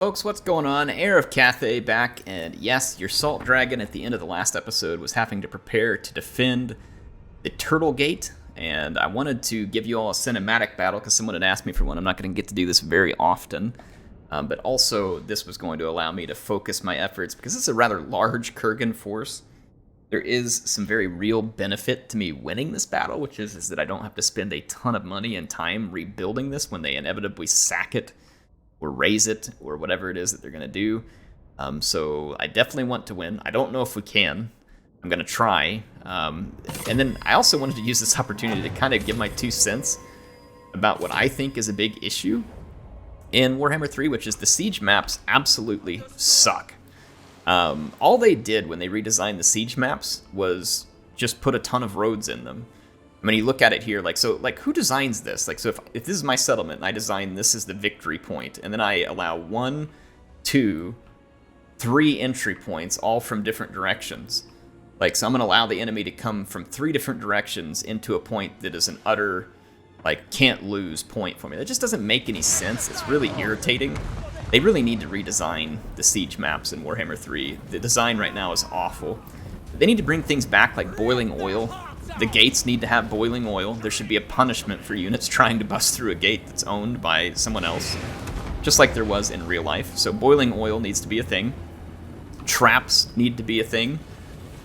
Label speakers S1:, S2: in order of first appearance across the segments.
S1: Folks, what's going on? Heir of Cathay back, and yes, your Salt Dragon at the end of the last episode was having to prepare to defend the Turtle Gate, and I wanted to give you all a cinematic battle because someone had asked me for one. I'm not going to get to do this very often, but also this was going to allow me to focus my efforts because it's a rather large Kurgan force. There is some very real benefit to me winning this battle, which is that I don't have to spend a ton of money and time rebuilding this when they inevitably sack it or raise it, or whatever it is that they're going to do. So I definitely want to win. I don't know if we can. I'm going to try. And then I also wanted to use this opportunity to kind of give my 2 cents about what I think is a big issue in Warhammer 3, which is the siege maps absolutely suck. All they did when they redesigned the siege maps was just put a ton of roads in them. I mean, you look at it here, who designs this? So if this is my settlement, and I design this as the victory point, and then I allow 1, 2, 3 entry points, all from different directions. So I'm going to allow the enemy to come from 3 different directions into a point that is an utter, can't lose point for me. That just doesn't make any sense. It's really irritating. They really need to redesign the siege maps in Warhammer 3. The design right now is awful. They need to bring things back like boiling oil. The gates need to have boiling oil. There should be a punishment for units trying to bust through a gate that's owned by someone else, just like there was in real life. So boiling oil needs to be a thing. Traps need to be a thing,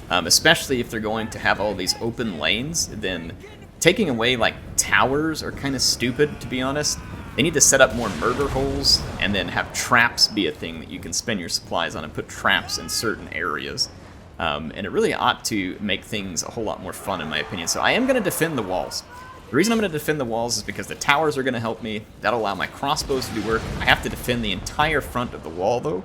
S1: especially if they're going to have all these open lanes. Then taking away towers are kind of stupid, to be honest. They need to set up more murder holes and then have traps be a thing that you can spend your supplies on and put traps in certain areas. And it really ought to make things a whole lot more fun, in my opinion. So I am going to defend the walls. The reason I'm going to defend the walls is because the towers are going to help me. That'll allow my crossbows to do work. I have to defend the entire front of the wall, though.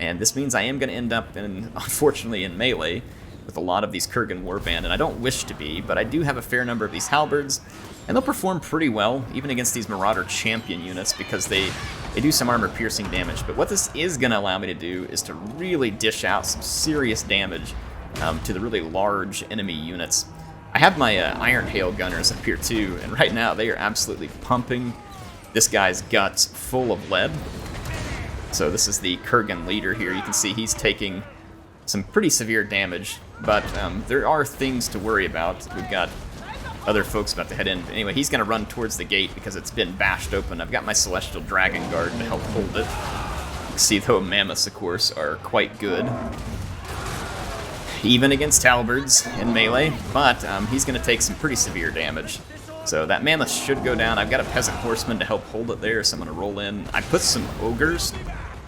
S1: And this means I am going to end up, unfortunately, in melee with a lot of these Kurgan warband. And I don't wish to be, but I do have a fair number of these halberds. And they'll perform pretty well, even against these Marauder champion units, because they do some armor-piercing damage. But what this is going to allow me to do is to really dish out some serious damage to the really large enemy units. I have my Iron Hail Gunners up here too, and right now they are absolutely pumping this guy's guts full of lead. So this is the Kurgan leader here. You can see he's taking some pretty severe damage, but there are things to worry about. We've got other folks about to head in. Anyway, he's going to run towards the gate because it's been bashed open. I've got my Celestial Dragon Guard to help hold it. You can see, though, Mammoths, of course, are quite good, even against halberds in melee, but he's going to take some pretty severe damage. So that Mammoth should go down. I've got a Peasant Horseman to help hold it there, so I'm going to roll in. I put some Ogres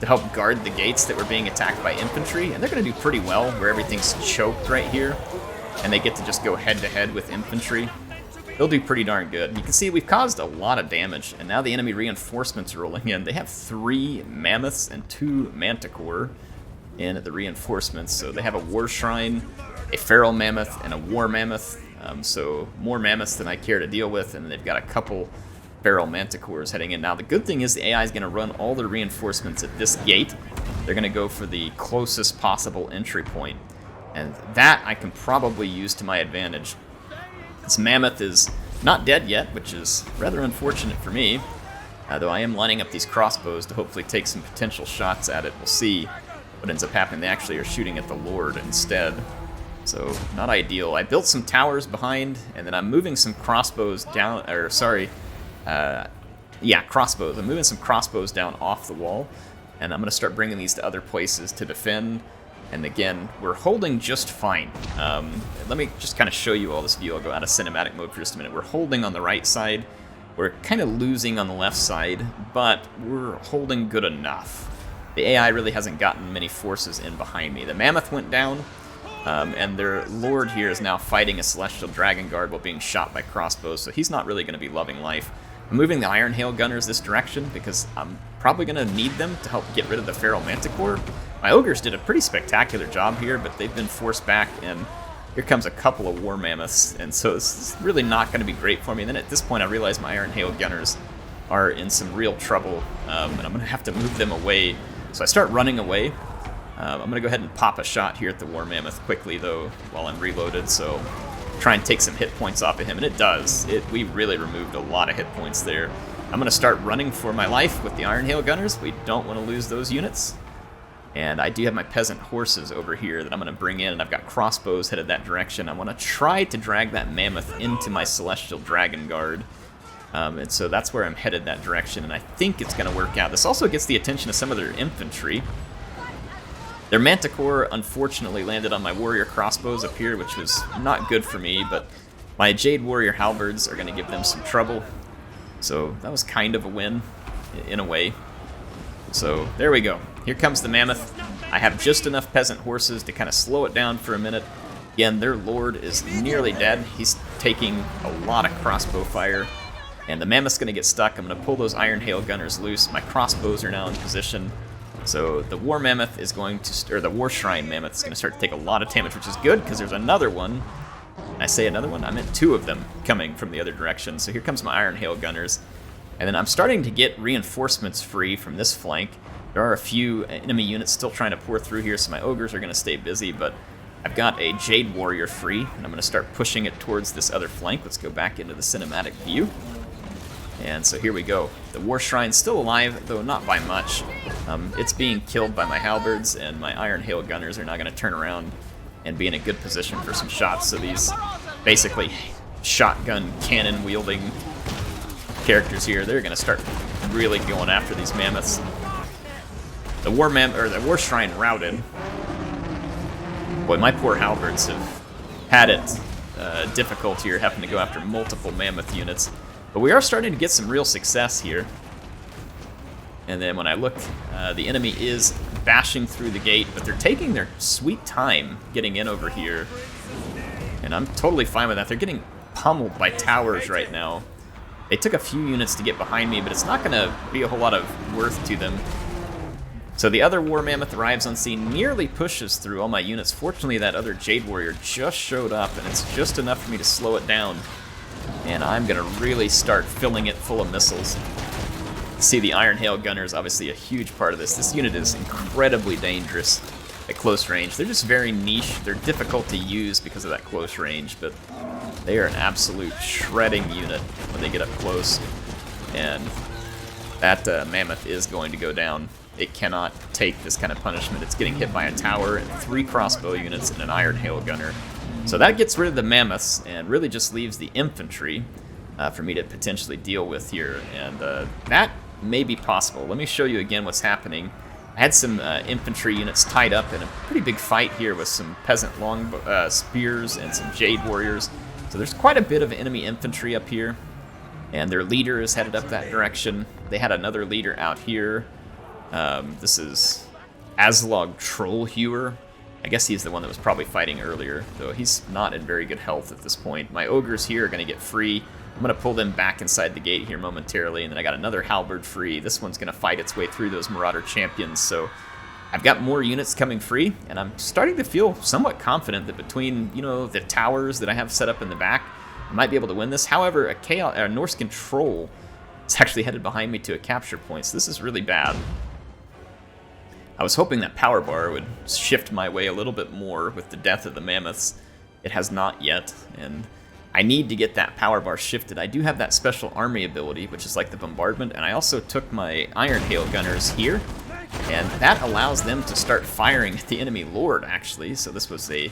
S1: to help guard the gates that were being attacked by infantry, and they're going to do pretty well where everything's choked right here, and they get to just go head-to-head with infantry. They'll do pretty darn good. You can see we've caused a lot of damage, and now the enemy reinforcements are rolling in. They have 3 Mammoths and 2 Manticore in the reinforcements. So they have a War Shrine, a Feral Mammoth, and a War Mammoth. So more Mammoths than I care to deal with, and they've got a couple Feral Manticores heading in. Now the good thing is the AI is going to run all the reinforcements at this gate. They're going to go for the closest possible entry point, and that I can probably use to my advantage. This Mammoth is not dead yet, which is rather unfortunate for me, though I am lining up these crossbows to hopefully take some potential shots at it. We'll see what ends up happening. They actually are shooting at the Lord instead, so not ideal. I built some towers behind, and then I'm moving some crossbows down, crossbows. I'm moving some crossbows down off the wall, and I'm going to start bringing these to other places to defend. And again, we're holding just fine. Let me just kind of show you all this view. I'll go out of cinematic mode for just a minute. We're holding on the right side. We're kind of losing on the left side, but we're holding good enough. The AI really hasn't gotten many forces in behind me. The Mammoth went down, and their Lord here is now fighting a Celestial Dragon Guard while being shot by crossbows, so he's not really going to be loving life. I'm moving the Iron Hail Gunners this direction because I'm probably going to need them to help get rid of the Feral Manticore. My Ogres did a pretty spectacular job here, but they've been forced back, and here comes a couple of War Mammoths, and so this is really not going to be great for me. And then at this point I realize my Iron Hail Gunners are in some real trouble, and I'm going to have to move them away. So I start running away. I'm going to go ahead and pop a shot here at the War Mammoth quickly, though, while I'm reloaded, so try and take some hit points off of him, and it does. We really removed a lot of hit points there. I'm going to start running for my life with the Iron Hail Gunners. We don't want to lose those units. And I do have my peasant horses over here that I'm going to bring in, and I've got crossbows headed that direction. I want to try to drag that mammoth into my Celestial Dragon Guard. And so that's where I'm headed that direction, and I think it's going to work out. This also gets the attention of some of their infantry. Their Manticore, unfortunately, landed on my warrior crossbows up here, which was not good for me, but my Jade Warrior Halberds are going to give them some trouble. So that was kind of a win, in a way. So there we go. Here comes the mammoth. I have just enough peasant horses to kind of slow it down for a minute. Again, their lord is nearly dead. He's taking a lot of crossbow fire. And the mammoth's going to get stuck. I'm going to pull those Iron Hail Gunners loose. My crossbows are now in position. So the War Mammoth is going to, or the War Shrine Mammoth is going to start to take a lot of damage, which is good because there's another one. And I say another one, I meant two of them coming from the other direction. So here comes my Iron Hail Gunners. And then I'm starting to get reinforcements free from this flank. There are a few enemy units still trying to pour through here, so my ogres are going to stay busy, but I've got a Jade Warrior free, and I'm going to start pushing it towards this other flank. Let's go back into the cinematic view. And so here we go. The War Shrine's still alive, though not by much. It's being killed by my halberds, and my Iron Hail Gunners are now going to turn around and be in a good position for some shots. So these basically shotgun cannon-wielding characters here, they're going to start really going after these mammoths. The War Shrine routed. Boy, my poor halberds have had it difficult here, having to go after multiple mammoth units. But we are starting to get some real success here. And then when I look, the enemy is bashing through the gate, but they're taking their sweet time getting in over here. And I'm totally fine with that. They're getting pummeled by towers right now. They took a few units to get behind me, but it's not going to be a whole lot of worth to them. So the other War Mammoth arrives on scene, nearly pushes through all my units. Fortunately, that other Jade Warrior just showed up, and it's just enough for me to slow it down. And I'm going to really start filling it full of missiles. See, the Iron Hail Gunner is obviously a huge part of this. This unit is incredibly dangerous at close range. They're just very niche. They're difficult to use because of that close range, but they are an absolute shredding unit when they get up close. And that mammoth is going to go down. It cannot take this kind of punishment. It's getting hit by a tower and 3 crossbow units and an Iron Hail Gunner. So that gets rid of the mammoths and really just leaves the infantry for me to potentially deal with here. And that may be possible. Let me show you again what's happening. I had some infantry units tied up in a pretty big fight here with some peasant long spears and some Jade Warriors. So there's quite a bit of enemy infantry up here. And their leader is headed up that direction. They had another leader out here. This is Aslog Trollhewer. I guess he's the one that was probably fighting earlier, though he's not in very good health at this point. My ogres here are going to get free. I'm going to pull them back inside the gate here momentarily, and then I got another halberd free. This one's going to fight its way through those Marauder champions, so I've got more units coming free, and I'm starting to feel somewhat confident that between, you know, the towers that I have set up in the back, I might be able to win this. However, a Norse Control is actually headed behind me to a capture point, so this is really bad. I was hoping that power bar would shift my way a little bit more with the death of the mammoths. It has not yet, and I need to get that power bar shifted. I do have that special army ability, which is like the bombardment, and I also took my Iron Hail Gunners here, and that allows them to start firing at the enemy lord, actually, so this was a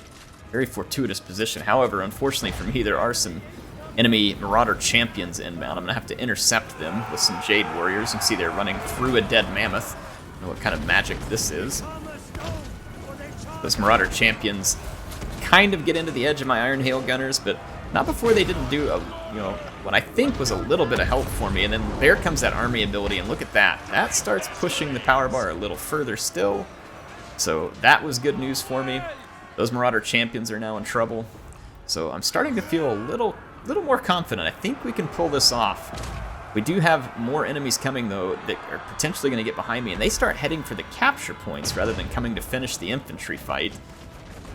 S1: very fortuitous position. However, unfortunately for me, there are some enemy Marauder champions inbound. I'm going to have to intercept them with some Jade Warriors. You can see they're running through a dead mammoth. I don't know what kind of magic this is. Those Marauder champions kind of get into the edge of my Iron Hail Gunners, but not before they didn't do what I think was a little bit of help for me. And then there comes that army ability, and look at that. That starts pushing the power bar a little further still. So that was good news for me. Those Marauder champions are now in trouble. So I'm starting to feel a little more confident. I think we can pull this off. We do have more enemies coming, though, that are potentially going to get behind me, and they start heading for the capture points rather than coming to finish the infantry fight.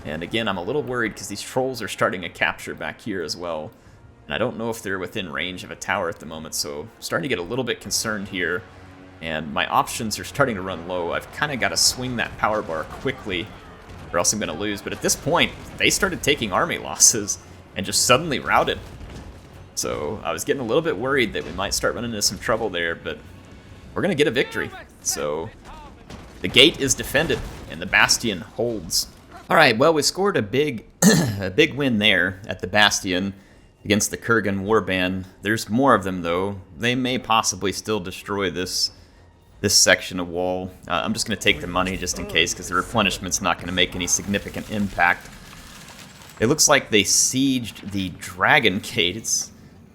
S1: And again, I'm a little worried because these trolls are starting a capture back here as well. And I don't know if they're within range of a tower at the moment, so I'm starting to get a little bit concerned here. And my options are starting to run low. I've kind of got to swing that power bar quickly, or else I'm going to lose. But at this point, they started taking army losses and just suddenly routed. So I was getting a little bit worried that we might start running into some trouble there, but we're going to get a victory. So the gate is defended, and the Bastion holds. All right, well, we scored a big a big win there at the Bastion against the Kurgan warband. There's more of them, though. They may possibly still destroy this section of wall. I'm just going to take the money just in case, because the replenishment's not going to make any significant impact. It looks like they sieged the Dragon Gate. It's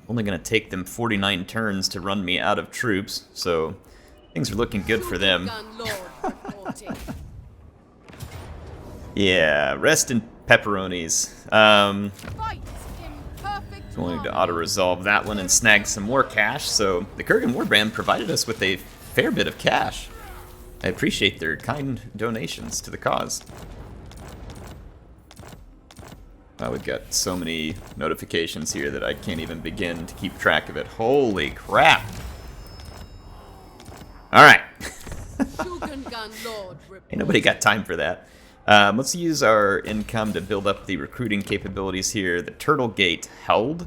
S1: only going to take them 49 turns to run me out of troops, so things are looking good for them. Yeah, rest in pepperonis. Going to auto-resolve that one and snag some more cash. So the Kurgan warband provided us with a fair bit of cash. I appreciate their kind donations to the cause. We've got so many notifications here that I can't even begin to keep track of it. Holy crap! Alright. Ain't nobody got time for that. Let's use our income to build up the recruiting capabilities here. The Turtle Gate held,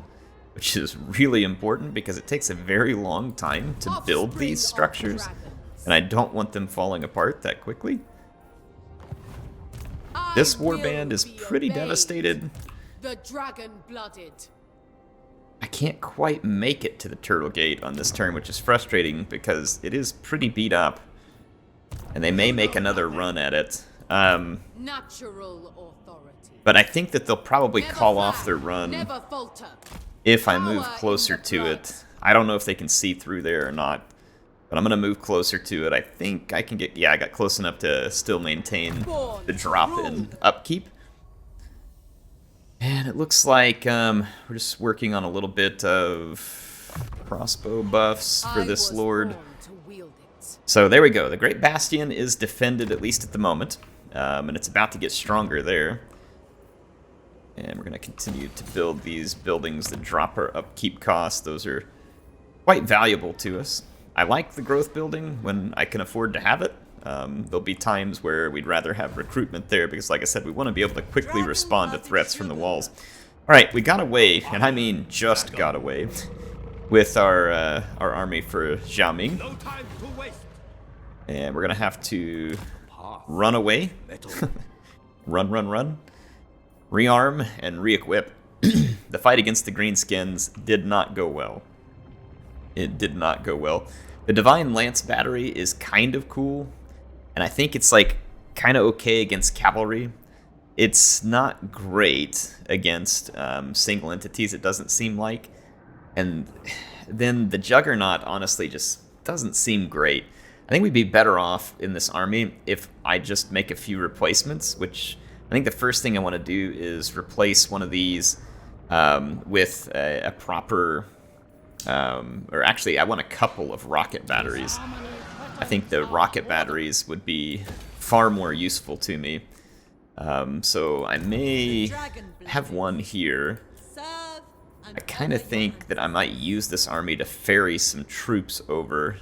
S1: which is really important because it takes a very long time to build these structures, and I don't want them falling apart that quickly. This warband is pretty devastated.
S2: The dragon-blooded.
S1: I can't quite make it to the Turtle Gate on this turn, which is frustrating because it is pretty beat up, and they may make another run at it.
S2: Natural authority.
S1: But I think that they'll probably call off their run if I move closer to it. I don't know if they can see through there or not, but I'm going to move closer to it. I think I can get... Yeah, I got close enough to still maintain the drop-in upkeep. And it looks like we're just working on a little bit of crossbow buffs for this lord. So there we go. The Great Bastion is defended, at least at the moment. And it's about to get stronger there. And we're going to continue to build these buildings that drop our upkeep costs. Those are quite valuable to us. I like the growth building when I can afford to have it. There'll be times where we'd rather have recruitment there because, like I said, we want to be able to quickly respond to threats from the walls. Alright, we got away, and I mean just got away, with our army for Xiaoming. And we're going to have to run away. Run. Rearm and re-equip. The fight against the Greenskins did not go well. It did not go well. The Divine Lance Battery is kind of cool, and I think it's like kind of okay against cavalry. It's not great against single entities, it doesn't seem like. And then the Juggernaut honestly just doesn't seem great. I think we'd be better off in this army if I just make a few replacements, which I think the first thing I want to do is replace one of these with a proper... or actually, I want a couple of rocket batteries. I think the rocket batteries would be far more useful to me. So I may have one here. I kind of think that I might use this army to ferry some troops over.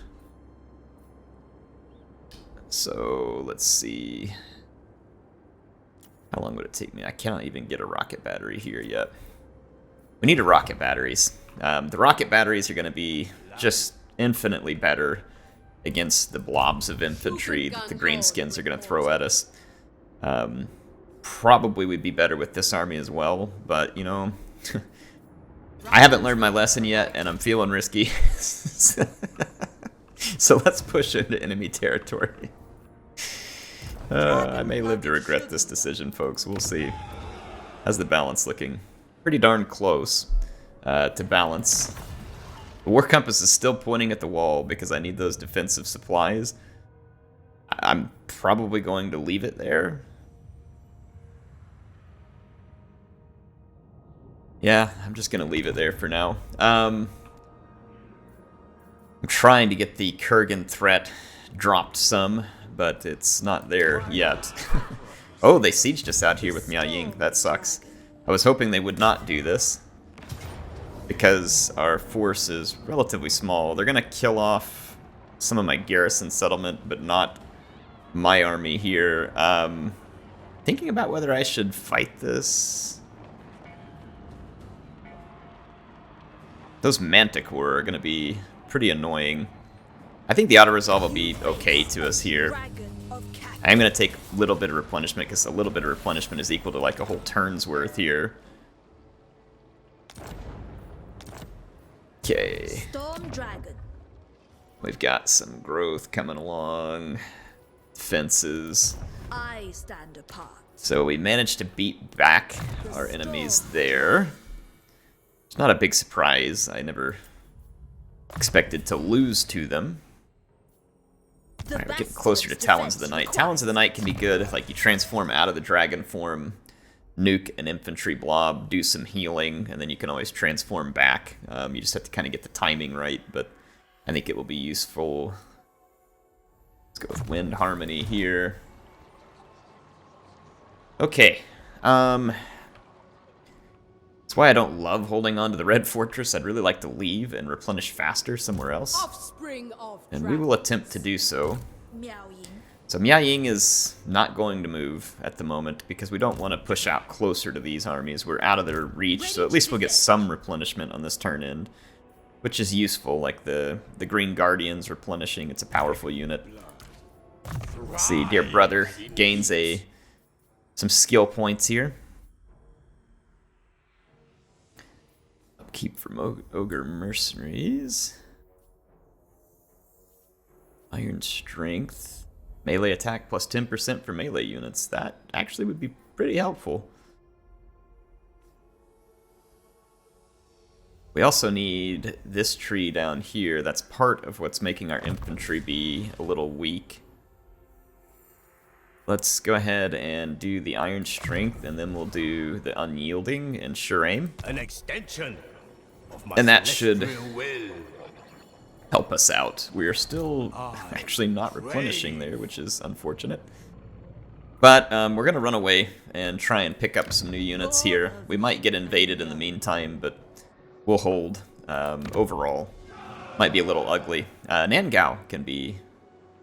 S1: So let's see. How long would it take me? I cannot even get a rocket battery here yet. We need a rocket batteries. The rocket batteries are going to be just infinitely better against the blobs of infantry that the Greenskins are going to throw at us. Probably would be better with this army as well, but, you know, I haven't learned my lesson yet, and I'm feeling risky. So let's push into enemy territory. I may live to regret this decision, folks. We'll see. How's the balance looking? Pretty darn close. To balance. The War Compass is still pointing at the wall because I need those defensive supplies. I'm probably going to leave it there. Yeah, I'm just going to leave it there for now. I'm trying to get the Kurgan threat dropped some, but it's not there yet. Oh, they sieged us out here with Miao Ying. That sucks. I was hoping they would not do this, because our force is relatively small. They're going to kill off some of my garrison settlement, but not my army here. Thinking about whether I should fight this. Those Manticore are going to be pretty annoying. I think the auto-resolve will be okay to us here. I am going to take a little bit of replenishment, because a little bit of replenishment is equal to like a whole turn's worth here. Okay. We've got some growth coming along. Fences.
S3: I stand apart.
S1: So we managed to beat back our enemies there. It's not a big surprise. I never expected to lose to them. Alright, we're getting closer to Talons of the Night. Talons of the Night can be good. Like, you transform out of the dragon form, nuke an infantry blob, do some healing, and then you can always transform back. You just have to kind of get the timing right, but I think it will be useful. Let's go with Wind Harmony here. Okay. That's why I don't love holding on to the Red Fortress. I'd really like to leave and replenish faster somewhere else.
S2: Offspring of
S1: And we will attempt to do so.
S3: Miao Ying.
S1: So Miao Ying is not going to move at the moment because we don't want to push out closer to these armies. We're out of their reach, so at least we'll get some replenishment on this turn end, which is useful, like the Green Guardians replenishing. It's a powerful unit. Let's see, Dear Brother gains some skill points here. Upkeep from Ogre Mercenaries. Iron Strength. Melee attack plus 10% for melee units. That actually would be pretty helpful. We also need this tree down here. That's part of what's making our infantry be a little weak. Let's go ahead and do the Iron Strength, and then we'll do the Unyielding and Sure Aim.
S4: An extension of my
S1: And that should
S4: will.
S1: help us out. We are still actually not replenishing there, which is unfortunate. But we're going to run away and try and pick up some new units here. We might get invaded in the meantime, but we'll hold. Overall, might be a little ugly. Nangao can be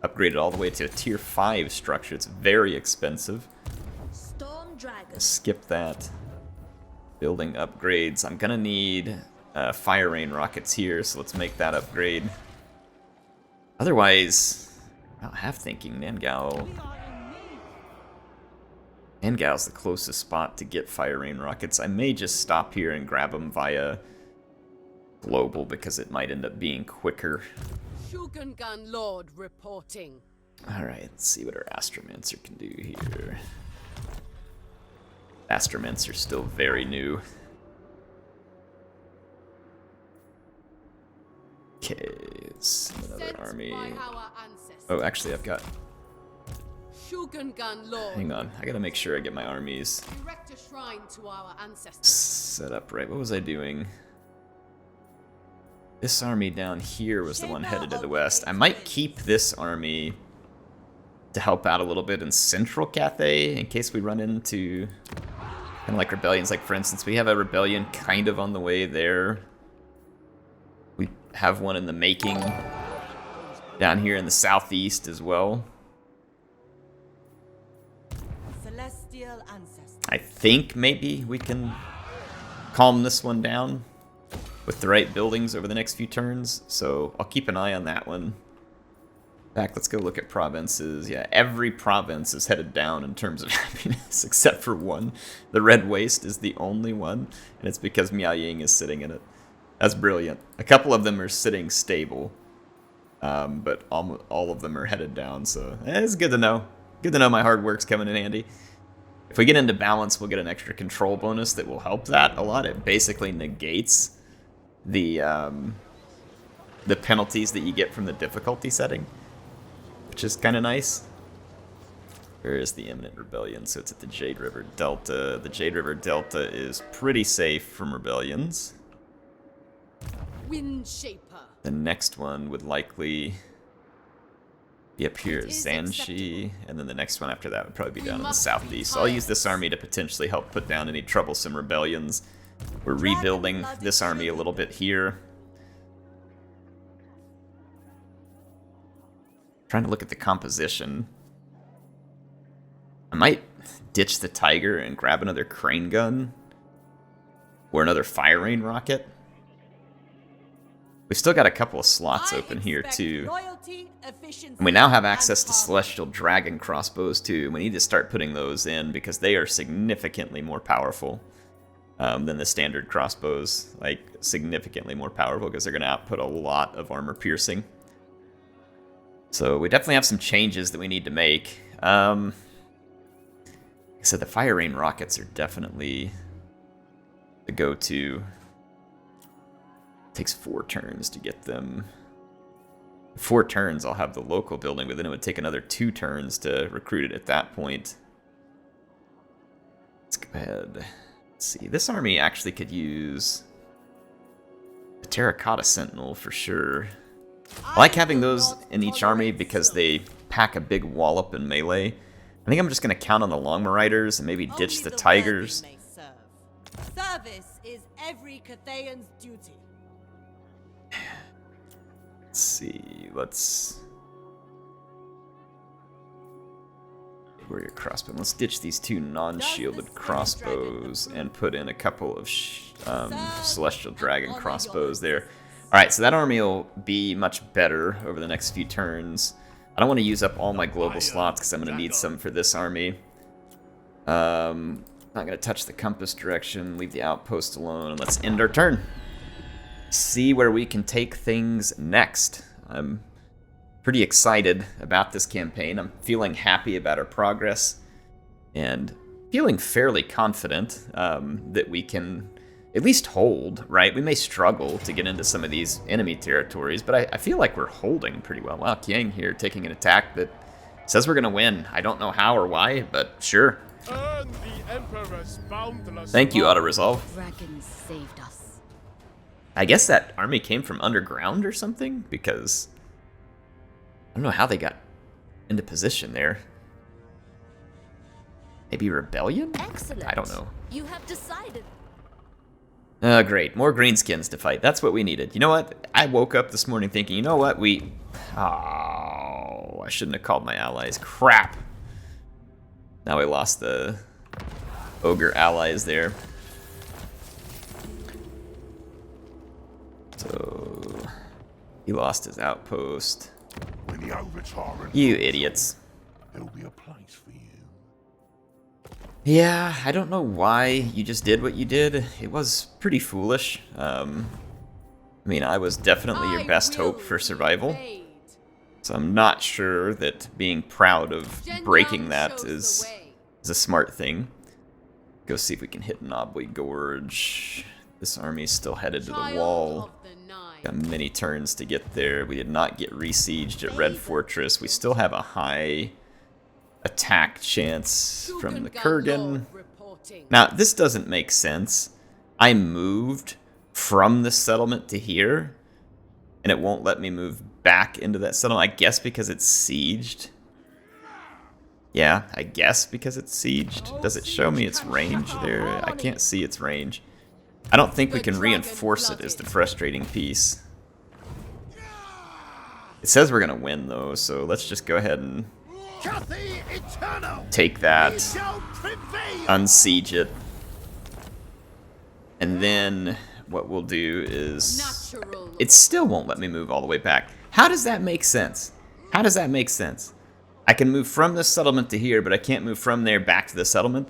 S1: upgraded all the way to a tier 5 structure. It's very expensive.
S3: Storm Dragon.
S1: Skip that. Building upgrades. I'm going to need Fire Rain rockets here, so let's make that upgrade. Otherwise, I'm half thinking Nangao's the closest spot to get Fire Rain rockets. I may just stop here and grab them via global because it might end up being quicker.
S2: Shogungan Lord reporting.
S1: Alright, let's see what our Astromancer can do here. Astromancer's still very new. Okay, it's another
S2: Sent
S1: army.
S2: by our ancestors.
S1: Oh, actually, I've got...
S2: Shogungan Lord.
S1: Hang on, I gotta make sure I get my armies
S2: Erect a shrine to our ancestors.
S1: set up right. What was I doing? This army down here was the one headed to the west. I might keep this army to help out a little bit in central Cathay in case we run into kind of like rebellions. Like, for instance, we have a rebellion kind of on the way there. We have one in the making down here in the southeast as well.
S3: Celestial ancestors.
S1: I think maybe we can calm this one down with the right buildings over the next few turns, so I'll keep an eye on that one. In fact, let's go look at provinces. Yeah, every province is headed down in terms of happiness, except for one. The Red Waste is the only one, and it's because Miao Ying is sitting in it. That's brilliant. A couple of them are sitting stable, but all of them are headed down, so it's good to know. Good to know my hard work's coming in handy. If we get into balance, we'll get an extra control bonus that will help that a lot. It basically negates the penalties that you get from the difficulty setting, which is kind of nice. Where is the imminent rebellion? So it's at the Jade River Delta. The Jade River Delta is pretty safe from rebellions.
S2: Windshaper.
S1: The next one would likely be up here at
S2: It is
S1: Zanshi, and then the next one after that would probably be
S2: We
S1: down in the
S2: must
S1: southeast. So
S2: be
S1: I'll use this army to potentially help put down any troublesome rebellions. We're rebuilding this army a little bit here. Trying to look at the composition. I might ditch the Tiger and grab another Crane Gun or another Fire Rain rocket. We've still got a couple of slots open here too. And we now have access to Celestial Dragon crossbows too. We need to start putting those in because they are significantly more powerful than the standard crossbows. Like, significantly more powerful because they're going to output a lot of armor piercing. So we definitely have some changes that we need to make. Like I said, the Fire Rain rockets are definitely the go-to. It takes 4 turns to get them. 4 turns, I'll have the local building, but then it would take another 2 turns to recruit it at that point. Let's go ahead. Let's see. This army actually could use a Terracotta Sentinel for sure. I like having those in each army because they pack a big wallop in melee. I think I'm just going to count on the Long Marauders and maybe ditch the Tigers.
S3: Service is every Cathayan's duty.
S1: Let's see, let's... Warrior crossbow. Let's ditch these 2 non-shielded crossbows and put in a couple of Celestial Dragon crossbows there. Alright, so that army will be much better over the next few turns. I don't want to use up all my global slots because I'm going to need some for this army. Not going to touch the compass direction, leave the outpost alone, and let's end our turn. See where we can take things next. I'm pretty excited about this campaign. I'm feeling happy about our progress and feeling fairly confident that we can at least hold, right? We may struggle to get into some of these enemy territories, but I feel like we're holding pretty well. Wow, Kiang here taking an attack that says we're going to win. I don't know how or why, but sure. Thank you, auto-resolve.
S3: Dragons saved us.
S1: I guess that army came from underground or something, because I don't know how they got into position there. Maybe rebellion?
S3: Excellent.
S1: I don't know.
S3: You have decided.
S1: Great. More greenskins to fight. That's what we needed. You know what? I woke up this morning thinking, you know what? Oh, I shouldn't have called my allies. Crap. Now we lost the ogre allies there. So he lost his outpost.
S5: When the
S1: You idiots.
S5: There'll be a place for you.
S1: Yeah, I don't know why you just did what you did. It was pretty foolish. I mean, I was definitely your best hope for survival. So I'm not sure that being proud of breaking that is a smart thing. Go see if we can hit Knobly Gorge. This army's still headed to the wall. Got many turns to get there. We did not get resieged at Red Fortress. We still have a high attack chance from the Kurgan. Now, this doesn't make sense. I moved from the settlement to here, and it won't let me move back into that settlement. I guess because it's sieged. Yeah, I guess because it's sieged. Does it show me its range there? I can't see its range. I don't think we can reinforce it is the frustrating piece. It says we're going to win, though, so let's just go ahead and take that, unsiege it, and then what we'll do is... It still won't let me move all the way back. How does that make sense? How does that make sense? I can move from this settlement to here, but I can't move from there back to the settlement?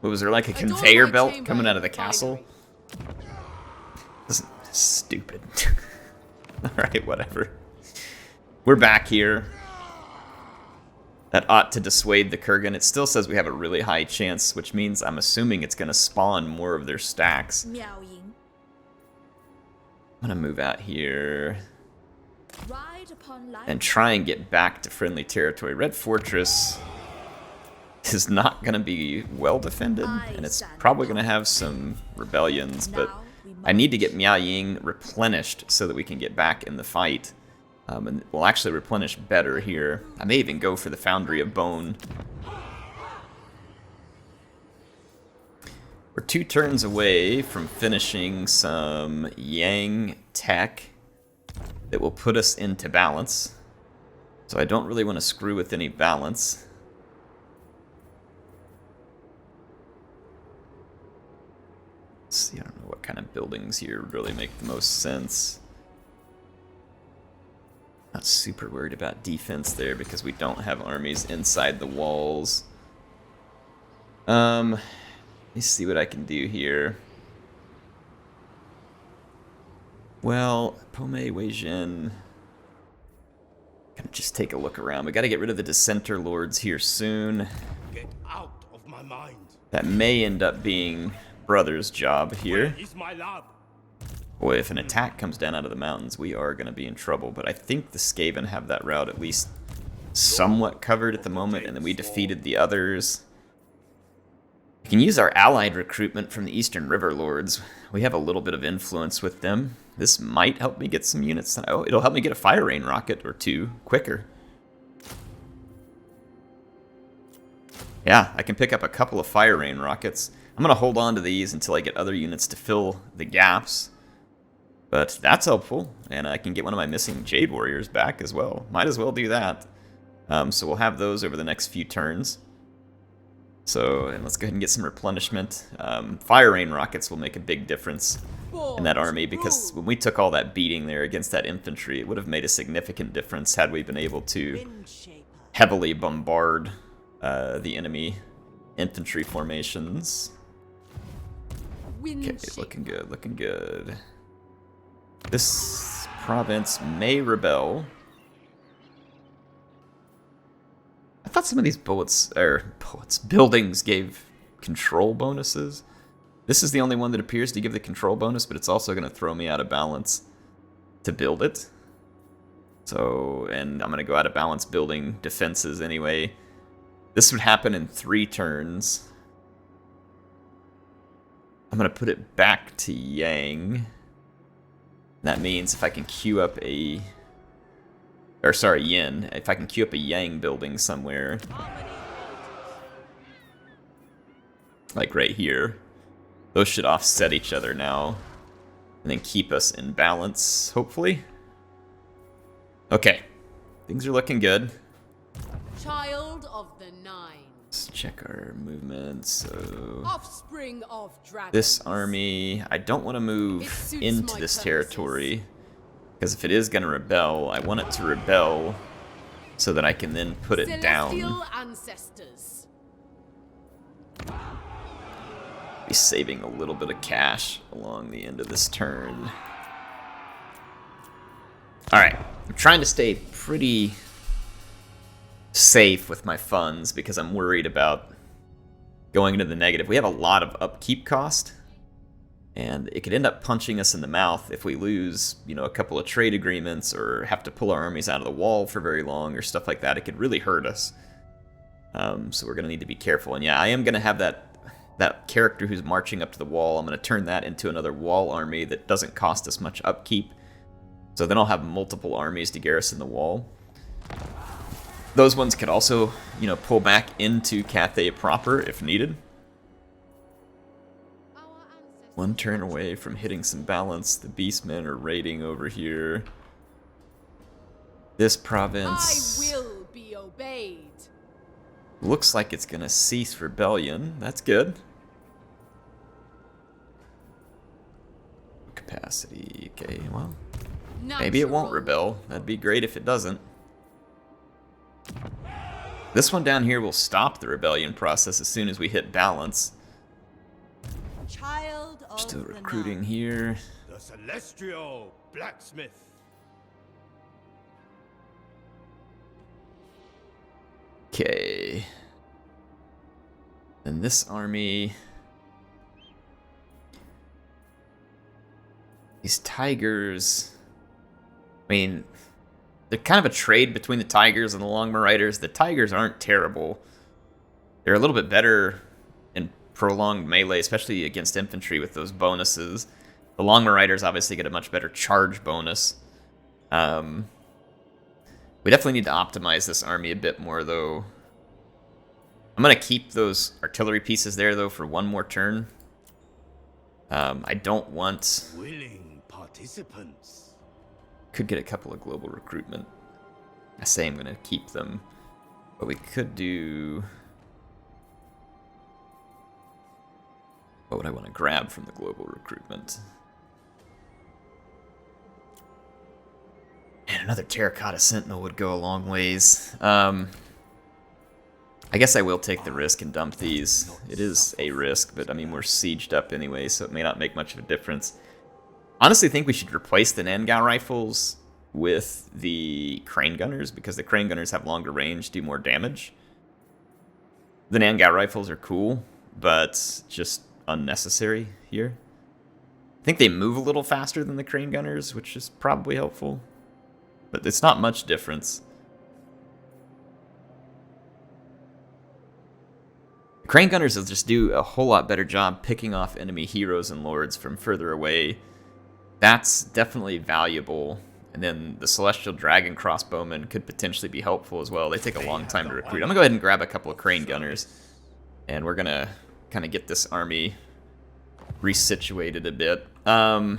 S1: What, was there like a conveyor belt coming out of the castle? This is stupid. Alright, whatever. We're back here. That ought to dissuade the Kurgan. It still says we have a really high chance, which means I'm assuming it's going to spawn more of their stacks.
S3: Miao Ying.
S1: I'm going to move out here
S3: Ride upon light.
S1: and try and get back to friendly territory. Red Fortress is not going to be well defended, and it's probably going to have some rebellions, but I need to get Miao Ying replenished so that we can get back in the fight. And we'll actually replenish better here. I may even go for the Foundry of Bone. We're 2 turns away from finishing some Yang tech that will put us into balance. So I don't really want to screw with any balance. Let's see, I don't know what kind of buildings here would really make the most sense. Not super worried about defense there because we don't have armies inside the walls. Let me see what I can do here. Well, Pome Weijin. Gonna just take a look around. We gotta get rid of the dissenter lords here soon.
S4: Get out of my mind.
S1: That may end up being Brother's job here.
S4: Where is my lab?
S1: Boy, if an attack comes down out of the mountains, we are gonna be in trouble. But I think the Skaven have that route at least somewhat covered at the moment, and then we defeated the others. We can use our allied recruitment from the Eastern River Lords. We have a little bit of influence with them. This might help me get some units. Oh, it'll help me get a fire rain rocket or two quicker. Yeah, I can pick up a couple of fire rain rockets. I'm going to hold on to these until I get other units to fill the gaps. But that's helpful, and I can get one of my missing Jade Warriors back as well. Might as well do that. So we'll have those over the next few turns. So, and let's go ahead and get some replenishment. Fire rain rockets will make a big difference in that army, because when we took all that beating there against that infantry, it would have made a significant difference had we been able to heavily bombard the enemy infantry formations. Okay, looking good, looking good. This province may rebel. I thought some of these buildings gave control bonuses. This is the only one that appears to give the control bonus, but it's also going to throw me out of balance to build it. So, and I'm going to go out of balance building defenses anyway. This would happen in 3 turns. I'm going to put it back to Yang. That means if I can queue up a... Or sorry, Yin. If I can queue up a Yang building somewhere, like right here, those should offset each other now, and then keep us in balance, hopefully. Okay, things are looking good.
S2: Child of the Nine.
S1: Let's check our movements. So
S2: Offspring of dragons.
S1: this army, I don't want to move
S2: suits
S1: into
S2: my
S1: this
S2: purposes.
S1: territory, because if it is going to rebel, I want it to rebel so that I can then put it down.
S2: Celestial ancestors.
S1: Be saving a little bit of cash along the end of this turn. Alright, I'm trying to stay pretty safe with my funds because I'm worried about going into the negative. We have a lot of upkeep cost, and it could end up punching us in the mouth if we lose, you know, a couple of trade agreements or have to pull our armies out of the wall for very long or stuff like that. It could really hurt us. So we're going to need to be careful. And yeah, I am going to have that character who's marching up to the wall. I'm going to turn that into another wall army that doesn't cost us much upkeep. So then I'll have multiple armies to garrison the wall. Those ones could also, you know, pull back into Cathay proper if needed. One turn away from hitting some balance. The beastmen are raiding over here. This province
S2: I will be obeyed.
S1: looks like it's gonna cease rebellion. That's good. Capacity. Okay, well, maybe it won't rebel. That'd be great if it doesn't. This one down here will stop the rebellion process as soon as we hit balance.
S3: Child of
S1: Still
S3: the
S1: recruiting
S3: Night.
S1: here.
S4: The celestial blacksmith.
S1: Okay. And this army... These tigers... I mean, they're kind of a trade between the tigers and the Long Marauders. The tigers aren't terrible. They're a little bit better in prolonged melee, especially against infantry with those bonuses. The Long Marauders obviously get a much better charge bonus. We definitely need to optimize this army a bit more, though. I'm going to keep those artillery pieces there, though, for one more turn. I don't want...
S4: Willing participants.
S1: Could get a couple of global recruitment. I say I'm going to keep them. But we could do... What would I want to grab from the global recruitment? Man, another Terracotta Sentinel would go a long ways. I guess I will take the risk and dump these. It is a risk, but I mean, we're sieged up anyway, so it may not make much of a difference. Honestly, think we should replace the Nangao rifles with the Crane Gunners, because the Crane Gunners have longer range, do more damage. The Nangao rifles are cool, but just unnecessary here. I think they move a little faster than the Crane Gunners, which is probably helpful. But it's not much difference. The Crane Gunners will just do a whole lot better job picking off enemy heroes and lords from further away. That's definitely valuable. And then the Celestial Dragon Crossbowmen could potentially be helpful as well. They take a long time to recruit. I'm going to go ahead and grab a couple of Crane Gunners. And we're going to kind of get this army resituated a bit.
S3: The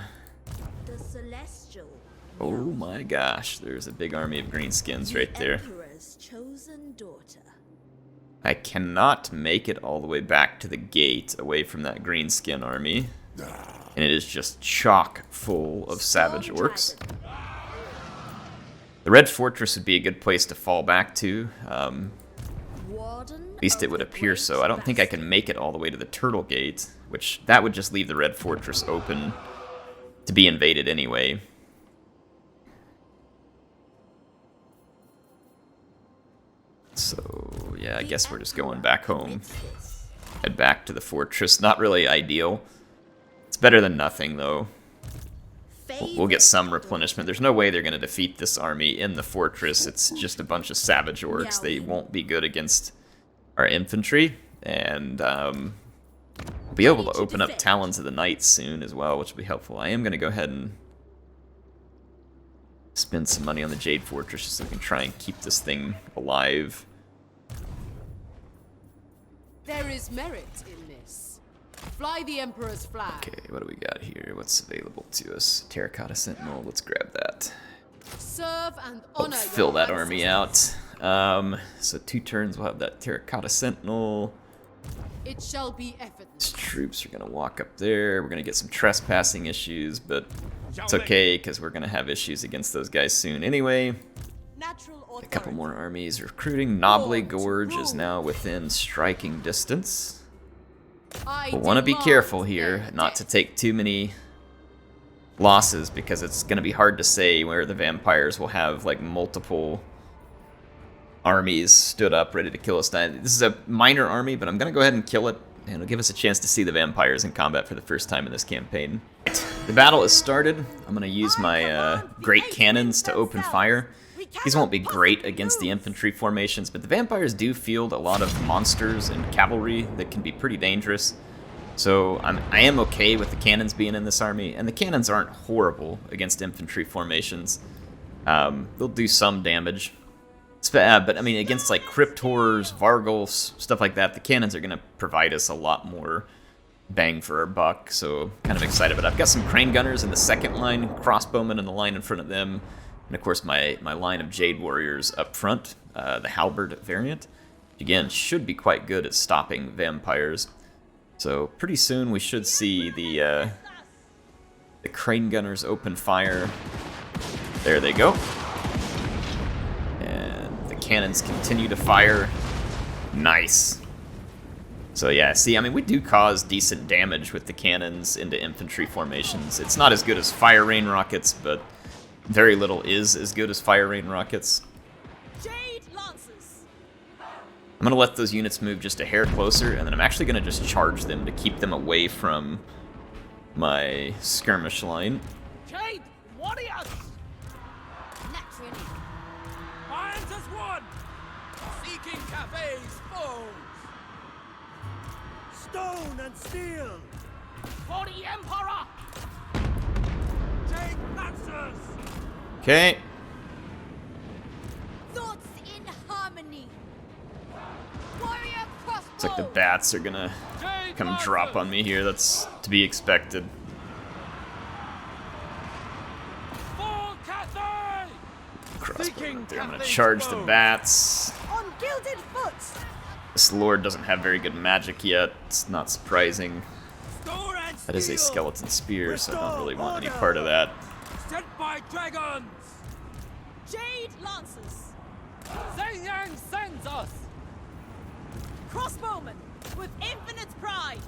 S3: Celestial.
S1: Oh my gosh, there's a big army of greenskins right there.
S3: Emperor's chosen daughter.
S1: I cannot make it all the way back to the gate away from that greenskin army. And it is just chock full of savage orcs. The Red Fortress would be a good place to fall back to. At least it would appear so. I don't think I can make it all the way to the Turtle Gate, which that would just leave the Red Fortress open to be invaded anyway. So, yeah, I guess we're just going back home. Head back to the fortress. Not really ideal. It's better than nothing, though. We'll get some replenishment. There's no way they're going to defeat this army in the fortress. It's just a bunch of savage orcs. They won't be good against our infantry. And we'll be able to open up Talons of the Night soon as well, which will be helpful. I am going to go ahead and spend some money on the Jade Fortress so I can try and keep this thing alive.
S2: There is merit in this. Fly the Emperor's flag.
S1: Okay, what do we got here? What's available to us? Terracotta Sentinel, let's grab that.
S2: Serve and
S1: I'll
S2: honor
S1: fill
S2: your
S1: that army
S2: ancestors.
S1: out. So 2 turns we'll have that Terracotta Sentinel.
S2: It shall be
S1: These
S2: effortless.
S1: troops are going to walk up there. We're going to get some trespassing issues, but it's okay because we're going to have issues against those guys soon anyway.
S3: Natural
S1: A couple more armies recruiting. Knobbly Gorge is now within striking distance. We'll want to be careful here not to take too many losses because it's going to be hard to say where the vampires will have like multiple armies stood up ready to kill us. This is a minor army, but I'm going to go ahead and kill it, and it'll give us a chance to see the vampires in combat for the first time in this campaign. The battle has started. I'm going to use my great cannons to open fire. These won't be great against the infantry formations, but the vampires do field a lot of monsters and cavalry that can be pretty dangerous. So I am okay with the cannons being in this army, and the cannons aren't horrible against infantry formations. They'll do some damage. But I mean, against like Cryptors, Vargulfs, stuff like that, the cannons are going to provide us a lot more bang for our buck, so kind of excited. But I've got some Crane Gunners in the second line, Crossbowmen in the line in front of them, and of course my line of Jade Warriors up front, the Halberd variant. Again, should be quite good at stopping vampires. So pretty soon we should see the Crane Gunners open fire. There they go. And the cannons continue to fire. Nice. So yeah, see, I mean, we do cause decent damage with the cannons into infantry formations. It's not as good as fire rain rockets, but very little is as good as fire rain rockets.
S3: Jade Lancers.
S1: I'm going to let those units move just a hair closer, and then I'm actually going to just charge them to keep them away from my skirmish line.
S4: Jade Warriors!
S3: Naturally.
S4: Minds as one! Seeking cafes foes! Stone and steel! For the Emperor! Jade Lancers!
S1: Okay.
S3: Thoughts in harmony. Warrior crossbow.
S1: Looks like the bats are going to come drop on me here. That's to be expected.
S4: For Cathay!
S1: Crossbow up there. I'm going to charge the bats.
S3: On gilded foot.
S1: This lord doesn't have very good magic yet. It's not surprising.
S4: Store and
S1: That is a
S4: steel!
S1: skeleton spear, so I don't really want any part of that.
S4: Sent by dragons!
S3: Jade Lancers.
S4: Yang sends us.
S3: Crossbowmen with infinite pride.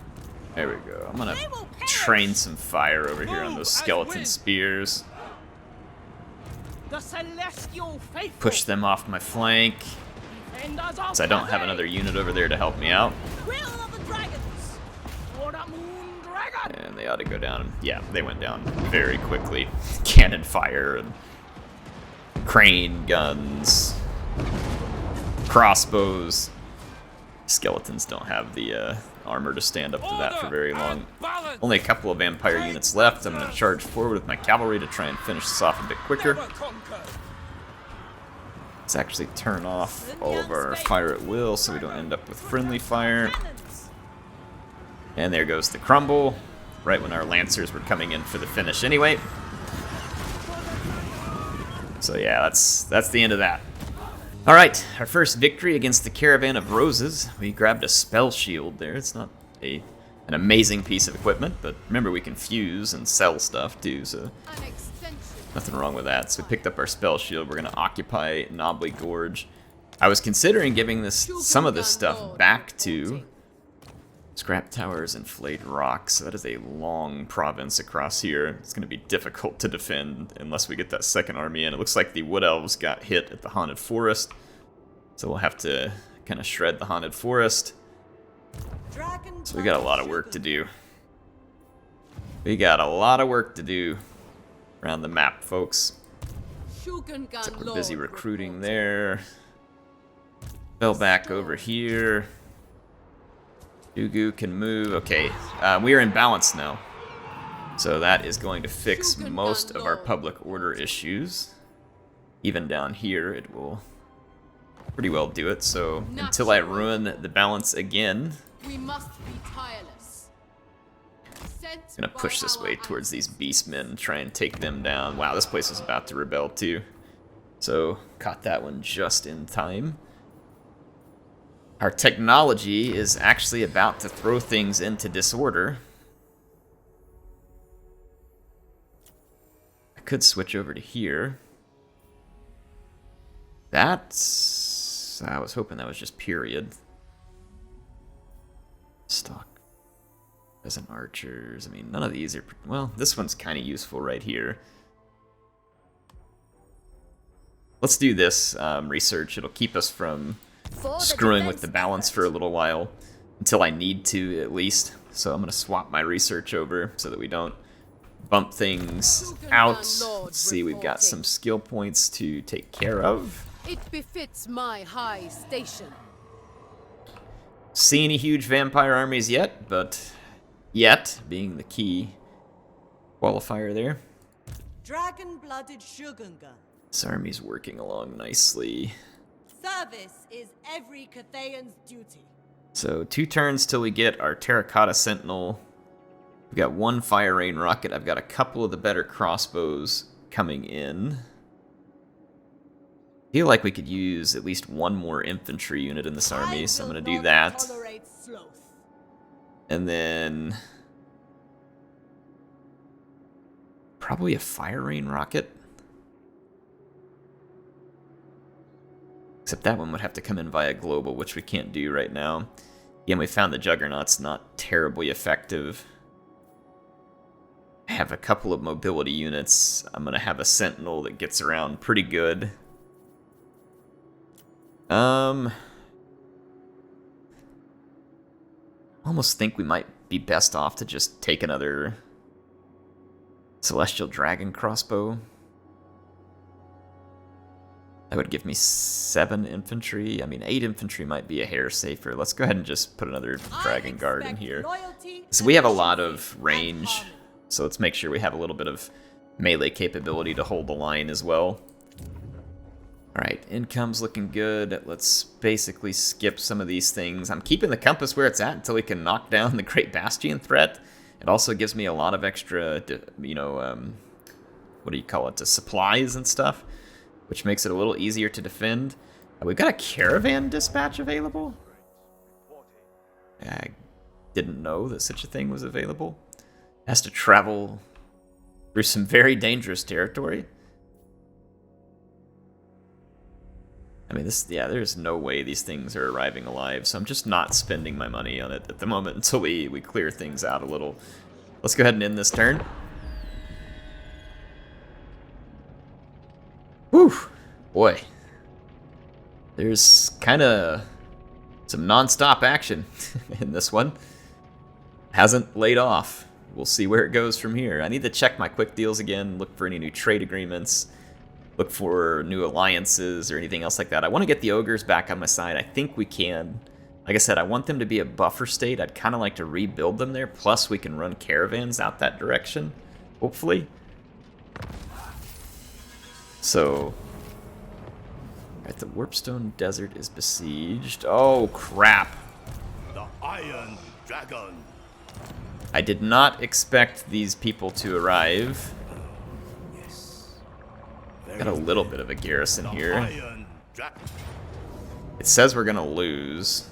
S1: There we go. I'm gonna
S3: They will perish.
S1: train some fire over here on
S4: Move
S1: those
S4: as
S1: skeleton
S4: wind.
S1: spears.
S4: The celestial faithful.
S1: Push them off my flank.
S4: Defenders of
S1: So I don't have
S4: Cathay.
S1: another unit over there to help me out.
S3: Will of the Dragons.
S4: For the moon dragon.
S1: And they ought to go down. Yeah, they went down very quickly. Cannon fire and crane guns, crossbows. Skeletons don't have the armor to stand up to that for very long. Only a couple of vampire units left. I'm going to charge forward with my cavalry to try and finish this off a bit quicker. Let's actually turn off all of our fire at will so we don't end up with friendly fire.
S3: Cannons.
S1: And there goes the crumble, right when our lancers were coming in for the finish anyway. So yeah, that's the end of that. All right, our first victory against the Caravan of Roses. We grabbed a spell shield there. It's not an amazing piece of equipment, but remember we can fuse and sell stuff too, so
S2: An extension.
S1: nothing wrong with that. So we picked up our spell shield. We're gonna occupy Knobbly Gorge. I was considering giving some of this stuff back to Scrap Towers and Flayed Rocks. So that is a long province across here. It's going to be difficult to defend unless we get that second army in. It looks like the Wood Elves got hit at the Haunted Forest. So we'll have to kind of shred the Haunted Forest. So we got a lot of work to do. We got a lot of work to do around the map, folks.
S2: Shogungan
S1: So we're
S2: Lord
S1: busy recruiting
S2: reporting.
S1: there. Fell back over here. Dugu can move. Okay, we are in balance now. So that is going to fix most of our public order issues. Even down here, it will pretty well do it. So until I ruin the balance again,
S2: We must be tireless.
S1: I'm gonna push this way towards these beastmen and try and take them down. Wow, this place is about to rebel too. So caught that one just in time. Our technology is actually about to throw things into disorder. I could switch over to here. That's... I was hoping that was just period. Stock. Peasant archers. I mean, none of these are... Well, this one's kind of useful right here. Let's do this research. It'll keep us from screwing with the balance for a little while, until I need to at least. So I'm going to swap my research over so that we don't bump things out. Let's see, we've got some skill points to take care of.
S2: It befits my high station.
S1: See any huge vampire armies yet, but yet being the key qualifier there.
S3: Dragon-blooded Shogungan.
S1: This army's working along nicely.
S3: Service is every Cathayan's duty.
S1: So 2 turns till we get our Terracotta Sentinel. We've got 1 Fire Rain Rocket. I've got a couple of the better crossbows coming in. I feel like we could use at least 1 more infantry unit in this army, so I'm going to do that.
S3: Tolerate sloth.
S1: And then probably a Fire Rain Rocket. Except that one would have to come in via global, which we can't do right now. Again, we found the Juggernaut's not terribly effective. I have a couple of mobility units. I'm going to have a Sentinel that gets around pretty good. Almost think we might be best off to just take another Celestial Dragon crossbow. That would give me 7 infantry. I mean, 8 infantry might be a hair safer. Let's go ahead and just put another Dragon Guard in here. So we have a lot of range, so let's make sure we have a little bit of melee capability to hold the line as well. Alright, income's looking good. Let's basically skip some of these things. I'm keeping the compass where it's at until we can knock down the Great Bastion threat. It also gives me a lot of extra, you know, what do you call it, supplies and stuff, which makes it a little easier to defend. We've got a caravan dispatch available? I didn't know that such a thing was available. It has to travel through some very dangerous territory. I mean, yeah, there's no way these things are arriving alive, so I'm just not spending my money on it at the moment until we clear things out a little. Let's go ahead and end this turn. Whew, boy. There's kind of some non-stop action in this one. Hasn't laid off. We'll see where it goes from here. I need to check my quick deals again, look for any new trade agreements, look for new alliances or anything else like that. I want to get the ogres back on my side. I think we can. Like I said, I want them to be a buffer state. I'd kind of like to rebuild them there. Plus, we can run caravans out that direction, hopefully. So, alright, the Warpstone Desert is besieged. Oh, crap.
S4: The Iron Dragon.
S1: I did not expect these people to arrive.
S4: Yes.
S1: Got a little bit of a garrison here.
S4: Iron Dragon.
S1: It says we're gonna lose.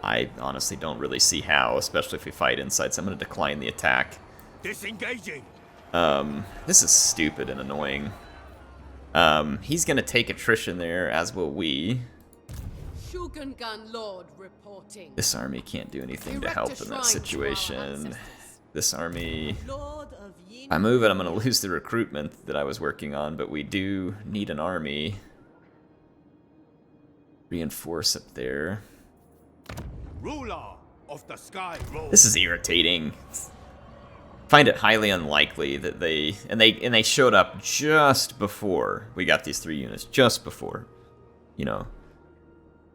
S1: I honestly don't really see how, especially if we fight inside, so I'm gonna decline the attack.
S4: Disengaging.
S1: This is stupid and annoying. He's gonna take attrition there, as will we.
S2: Shogungan Lord reporting.
S1: This army can't do anything to
S2: Erect
S1: help
S2: a
S1: in
S2: shrine
S1: that
S2: to our
S1: situation.
S2: ancestors.
S1: This army...
S3: Lord of Yin.
S1: If I move it, I'm gonna lose the recruitment that I was working on, but we do need an army. Reinforce up there.
S4: Ruler of the sky. Roll.
S1: This is irritating. Find it highly unlikely that they showed up just before we got these 3 units. Just before, you know,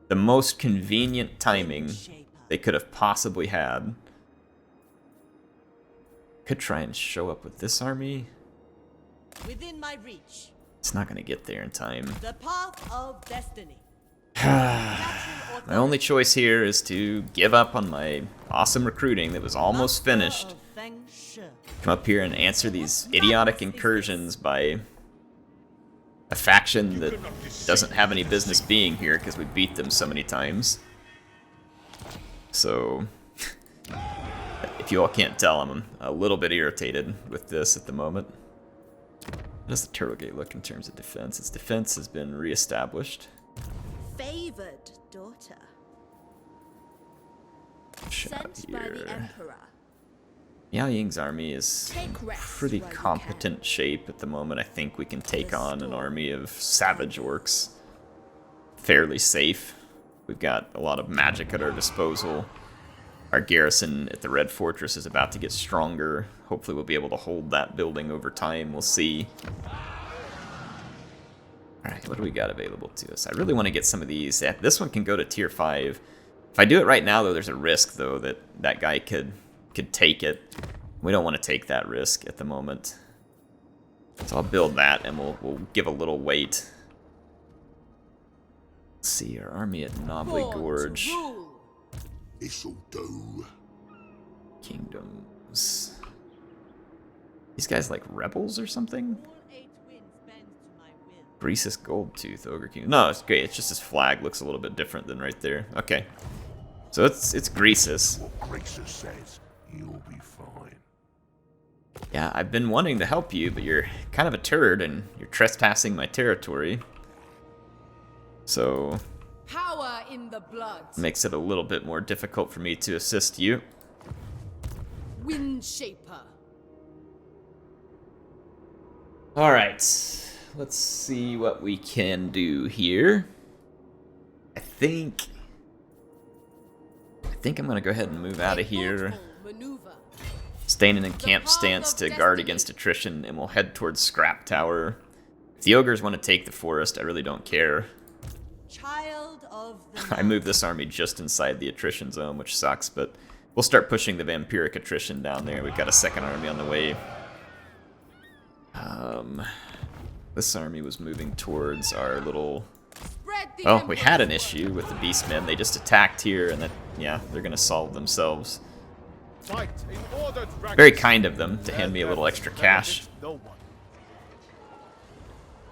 S1: the most convenient timing they could have possibly had. Could try and show up with this army.
S3: Within my reach.
S1: It's not gonna get there in time.
S3: The path of destiny.
S1: My only choice here is to give up on my awesome recruiting that was almost finished. Come up here and answer these idiotic incursions by a faction that doesn't have any business being here because we beat them so many times. So, if you all can't tell, I'm a little bit irritated with this at the moment. How does the Turtle Gate look in terms of defense? Its defense has been reestablished.
S3: Favored daughter.
S1: Shot
S3: Sent by the
S1: here.
S3: Emperor.
S1: Miao Ying's army is
S3: Take
S1: in
S3: rest
S1: pretty
S3: while you
S1: competent shape at the moment. I think we can take on an army of savage orcs fairly safe. We've got a lot of magic at our disposal. Our garrison at the Red Fortress is about to get stronger. Hopefully we'll be able to hold that building over time. We'll see. Alright, what do we got available to us? I really want to get some of these. Yeah, this one can go to tier 5. If I do it right now, though, there's a risk, though, that that guy could take it. We don't want to take that risk at the moment. So I'll build that, and we'll give a little wait. Let's see, our army at Knobbly
S2: Born to
S1: Gorge.
S2: rule.
S5: This'll do.
S1: Kingdoms. These guys like rebels or something?
S3: All 8 winds bend to my will.
S1: Greasus Goldtooth, Ogre King. No, it's great. It's just his flag looks a little bit different than right there. Okay. So it's Greasus.
S5: What Graces says, you'll be fine.
S1: Yeah, I've been wanting to help you, but you're kind of a turd and you're trespassing my territory. So
S2: Power in the blood.
S1: makes it a little bit more difficult for me to assist you.
S2: Wind Shaper.
S1: All right, let's see what we can do here. I think I'm gonna go ahead and move out of here.
S2: Maneuver.
S1: Staying in a camp stance to guard against attrition, and we'll head towards Scrap Tower. If the ogres want to take the forest, I really don't care.
S3: Child of the
S1: I moved this army just inside the attrition zone, which sucks, but we'll start pushing the vampiric attrition down there. We've got a second army on the way. This army was moving towards our little...
S2: Spread the
S1: Well, we had an
S2: Emperor's
S1: issue with the beastmen. They just attacked here, and that, yeah, they're gonna solve themselves.
S4: Fight in order, dragon.
S1: Very kind of them to hand me a little extra cash.
S4: No one.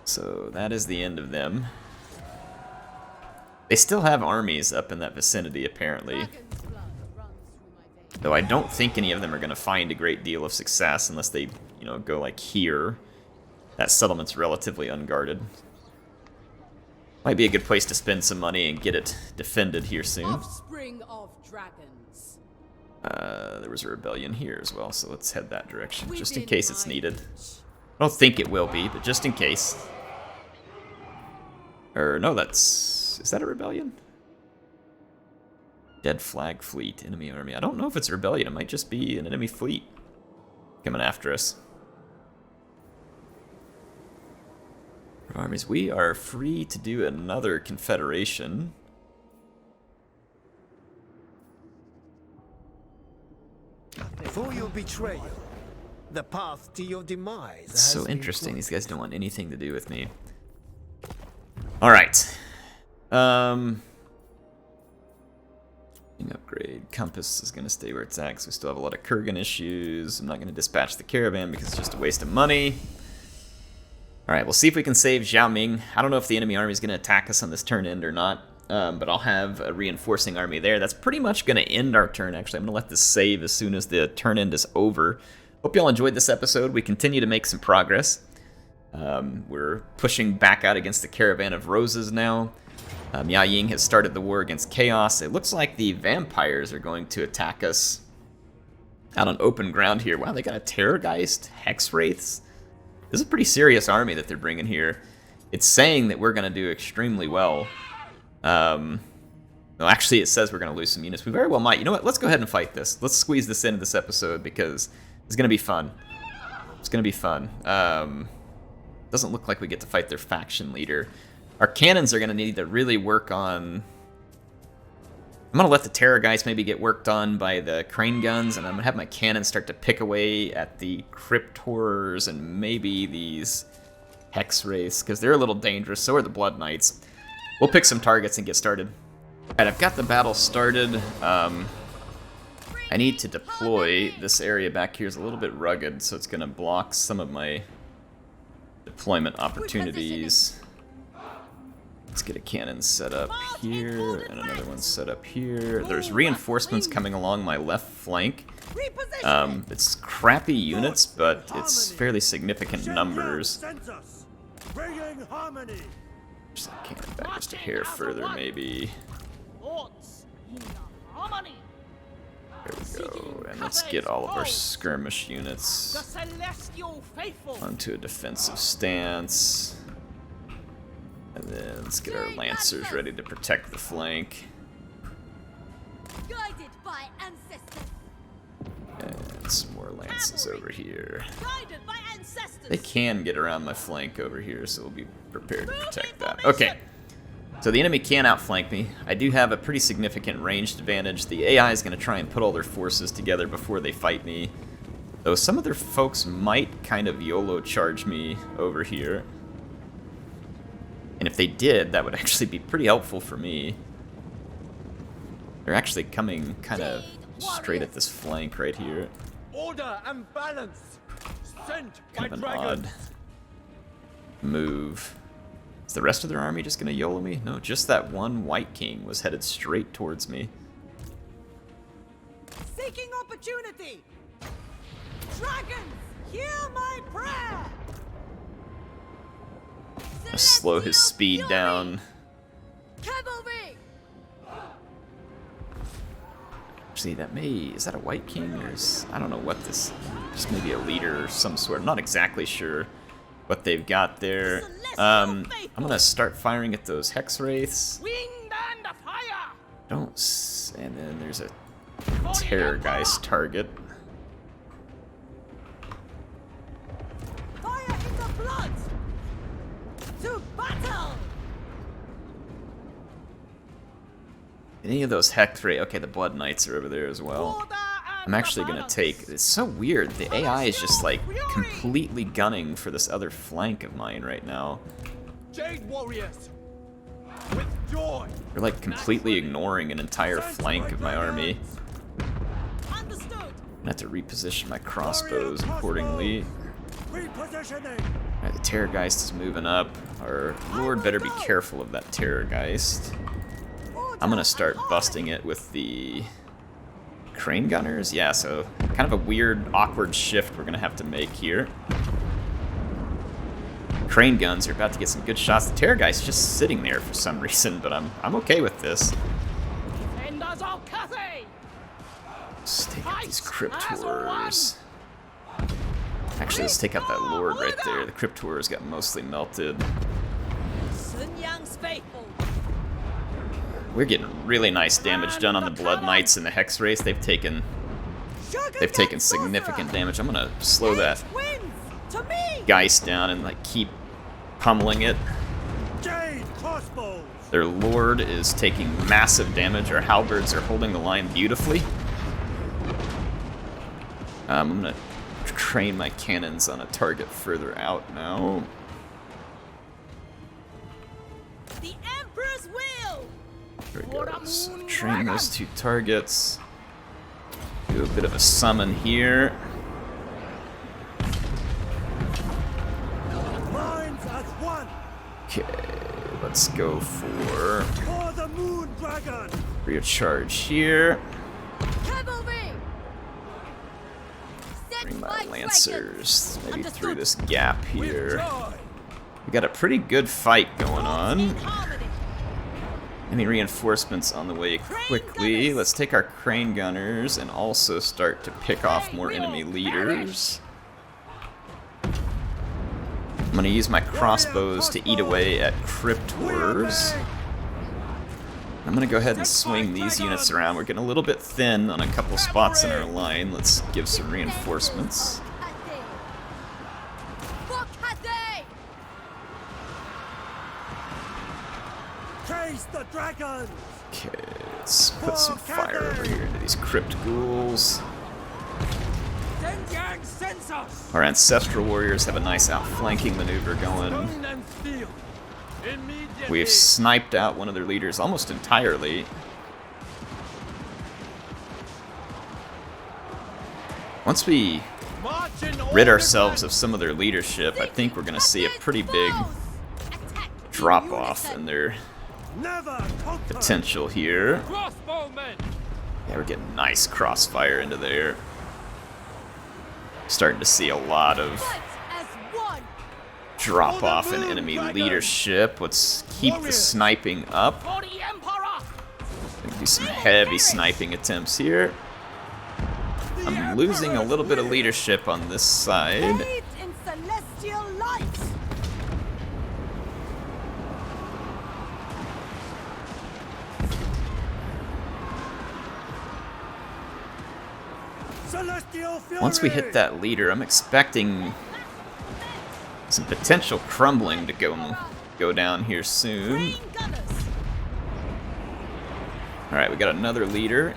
S1: So that is the end of them. They still have armies up in that vicinity, apparently.
S2: Dragon's blood runs through my veins.
S1: Though I don't think any of them are going to find a great deal of success unless they, you know, go like here. That settlement's relatively unguarded. Might be a good place to spend some money and get it defended here soon.
S2: Offspring of dragons.
S1: There was a rebellion here as well, so let's head that direction, just in
S2: Within
S1: case it's
S2: my
S1: needed.
S2: reach.
S1: I don't think it will be, but just in case. Or, no, that's... Is that a rebellion? Dead flag fleet, enemy army. I don't know if it's a rebellion. It might just be an enemy fleet coming after us. Armies. We are free to do another confederation.
S4: For your betrayal, the path to your demise.
S1: It's so interesting. These guys don't want anything to do with me. All right. Upgrade. Compass is going to stay where it's at because we still have a lot of Kurgan issues. I'm not going to dispatch the caravan because it's just a waste of money. All right, we'll see if we can save Zhao Ming. I don't know if the enemy army is going to attack us on this turn end or not, but I'll have a reinforcing army there. That's pretty much going to end our turn, actually. I'm going to let this save as soon as the turn end is over. Hope y'all enjoyed this episode. We continue to make some progress. We're pushing back out against the Caravan of Roses now. Miao Ying has started the war against Chaos. It looks like the vampires are going to attack us out on open ground here. Wow, they got a Terrorgeist, Hex Wraiths. This is a pretty serious army that they're bringing here. It's saying that we're going to do extremely well. Well, actually, it says we're going to lose some units. We very well might. You know what? Let's go ahead and fight this. Let's squeeze this into this episode because it's going to be fun. It's going to be fun. Doesn't look like we get to fight their faction leader. Our cannons are going to need to really work on... I'm going to let the Terrorgeist maybe get worked on by the crane guns, and I'm going to have my cannons start to pick away at the Crypt Horrors and maybe these Hex Wraiths, because they're a little dangerous. So are the Blood Knights. We'll pick some targets and get started. Alright, I've got the battle started. I need to deploy. This area back here is a little bit rugged, so it's going to block some of my deployment opportunities. Let's get a cannon set up here, and another one set up here. There's reinforcements coming along my left flank. It's crappy units, but it's fairly significant numbers. There's that cannon back just a hair further, maybe. There we go, and let's get all of our skirmish units onto a defensive stance. And then let's get our lancers ready to protect the flank.
S3: Guided by ancestors.
S1: And some more lances over here.
S3: Guided by ancestors.
S1: They can get around my flank over here, so we'll be prepared to protect that. Okay, so the enemy can outflank me. I do have a pretty significant ranged advantage. The AI is going to try and put all their forces together before they fight me. Though some of their folks might kind of YOLO charge me over here. And if they did, that would actually be pretty helpful for me. They're actually coming kind of straight at this flank right here.
S4: Order and balance. Sent
S1: Kind
S4: by
S1: of an
S4: dragons.
S1: odd move. Is the rest of their army just going to YOLO me? No, just that one White King was headed straight towards me.
S3: Seeking opportunity. Dragons, hear my prayer.
S1: Slow his speed down.
S3: Cavalry.
S1: Actually, that may... Is that a White King? Or is... I don't know what this... Just maybe a leader of some sort. I'm not exactly sure what they've got there. I'm going to start firing at those Hex Wraiths.
S4: Wind and fire.
S1: Don't... And then there's a Terrorgeist target.
S3: Fire in the blood. To battle.
S1: Any of those Hex Wraiths... Okay, the Blood Knights are over there as well.
S4: Order and
S1: I'm actually going to
S4: balance.
S1: take... It's so weird. The AI is just, like, completely gunning for this other flank of mine right now.
S4: Jade warriors. With joy.
S1: They're, like, completely ignoring an entire flank of my army.
S3: Understood.
S1: I'm gonna have to reposition my crossbows accordingly.
S4: Repositioning.
S1: Alright, the Terrorgeist is moving up. Our Lord better be careful of that Terrorgeist. I'm gonna start busting it with the Crane Gunners. Yeah, so kind of a weird, awkward shift we're gonna have to make here. crane guns are about to get some good shots. The Terror guy's just sitting there for some reason, but I'm okay with this. Let's take out these Cryptors. Actually, let's take out that Lord right there. The Cryptors got mostly melted.
S3: Sun Yang's faithful.
S1: We're getting really nice damage done on the Blood Knights in the Hex race. They've taken significant damage. I'm gonna slow that Geist down and like keep pummeling it. Their Lord is taking massive damage. Our halberds are holding the line beautifully. I'm gonna train my cannons on a target further out now.
S3: The Emperor's will.
S1: There we go. So train those two targets. Do a bit of a summon here. Okay, let's go for
S4: the Moon Dragon.
S1: rear charge here.
S3: Cavalry.
S1: Bring my Lancers maybe through this gap here. We got a pretty good fight going on. Any reinforcements on the way quickly. Let's take our Crane Gunners and also start to pick off more enemy leaders. I'm going to use my crossbows to eat away at Cryptors. I'm going to go ahead and swing these units around. We're getting a little bit thin on a couple spots in our line. Let's give some reinforcements.
S4: The dragons.
S1: Okay, let's put some fire over here into these Crypt Ghouls. Our Ancestral Warriors have a nice outflanking maneuver going. We've sniped out one of their leaders almost entirely. Once we rid ourselves of some of their leadership, I think we're going to see a pretty big drop-off in their potential here. Yeah, we're getting nice crossfire into there. Starting to see a lot of drop off in enemy leadership. Let's keep the sniping up. Gonna do some heavy sniping attempts here. I'm losing a little bit of leadership on this side. Once we hit that leader, I'm expecting some potential crumbling to go down here soon. Alright, we got another leader.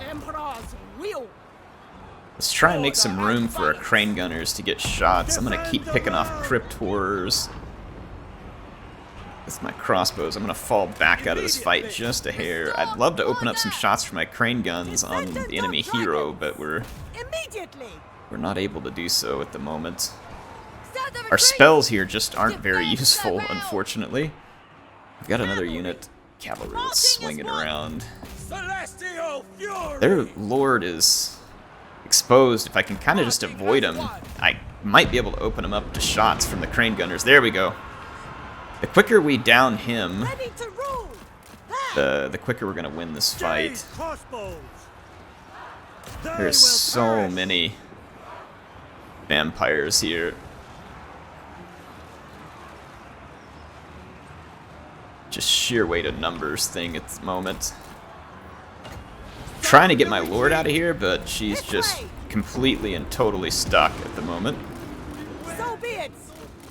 S1: Let's try and make some room for our Crane Gunners to get shots. I'm going to keep picking off Cryptors with my crossbows. I'm going to fall back out of this fight just a hair. I'd love to open up some shots for my Crane Guns on the enemy hero, but we're not able to do so at the moment. Our spells here just aren't very useful, unfortunately. We've got another unit. Cavalry, let's swing it around. Their Lord is exposed. If I can kind of just avoid him, I might be able to open him up to shots from the Crane Gunners. There we go. The quicker we down him, the quicker we're going to win this fight. There's so many vampires here. Just sheer weight of numbers thing at the moment. Trying to get my Lord out of here, but she's just completely and totally stuck at the moment.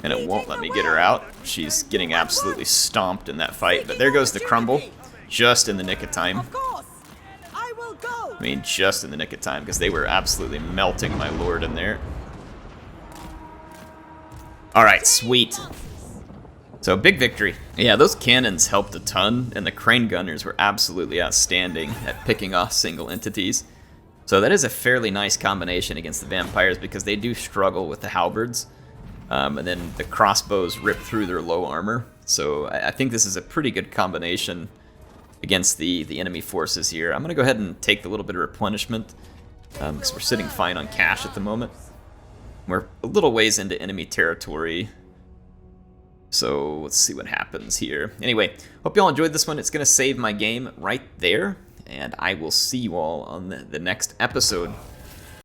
S1: And it won't let me get her out. She's getting absolutely stomped in that fight. But there goes the crumble, just in the nick of time. I mean, just in the nick of time, because they were absolutely melting my Lord in there. Alright, sweet. So, big victory. Yeah, those cannons helped a ton, and the Crane Gunners were absolutely outstanding at picking off single entities. So that is a fairly nice combination against the vampires, because they do struggle with the halberds. And then the crossbows rip through their low armor. So I think this is a pretty good combination against the enemy forces here. I'm going to go ahead and take the little bit of replenishment, because we're sitting fine on cash at the moment. We're a little ways into enemy territory. So let's see what happens here. Anyway, hope you all enjoyed this one. It's going to save my game right there, and I will see you all on the next episode.